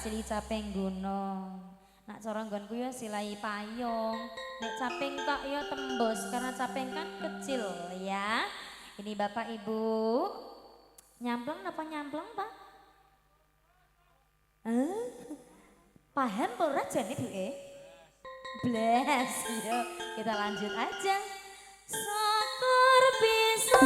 sili caping gunung. Nak cara nggonku ya silai payung. Nek caping tok ya tembus karena caping kan kecil ya. Ini Bapak Ibu. Nyampleng apa nyampleng, Pak? Paham ora jane duke? Blas. Yo, kita lanjut aja. Syukur bisa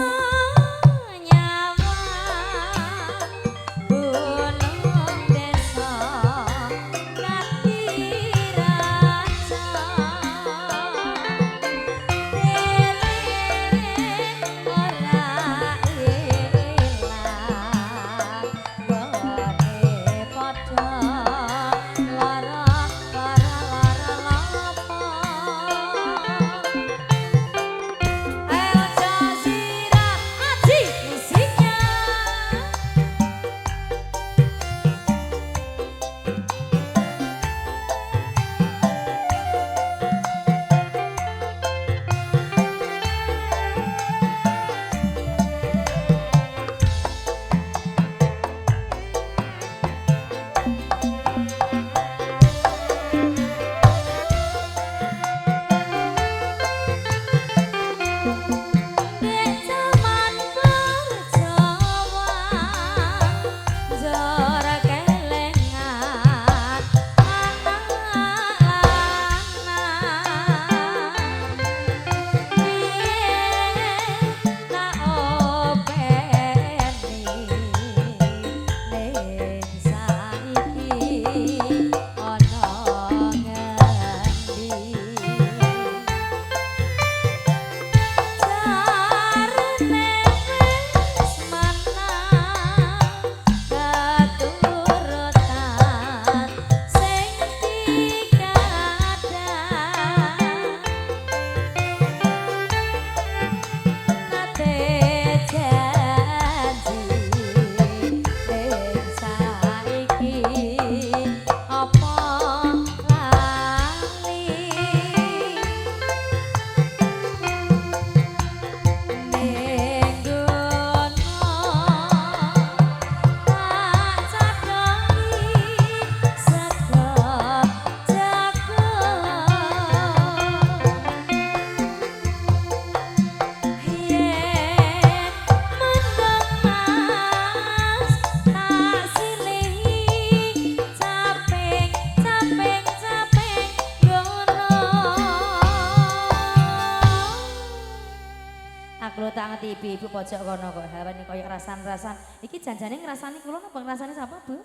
ibu pojok kono kok hawani koyo rasan-rasan. Iki janjane ngrasani kula napa ngrasani sapa, Bu?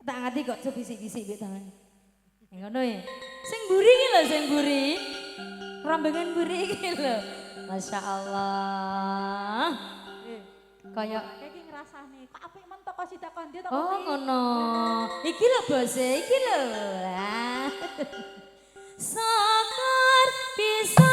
Tak ngati kok coba bisik-bisik mbek tangan. Ngono ya. Sing mburi iki lho, sing mburi. Rambengan mburi iki lho. Masya Allah. Kayak iki ngrasani. Kok apik men toko sitakon dia toko. Oh, ngono. Iki lho bose, iki lho. Syukur bisa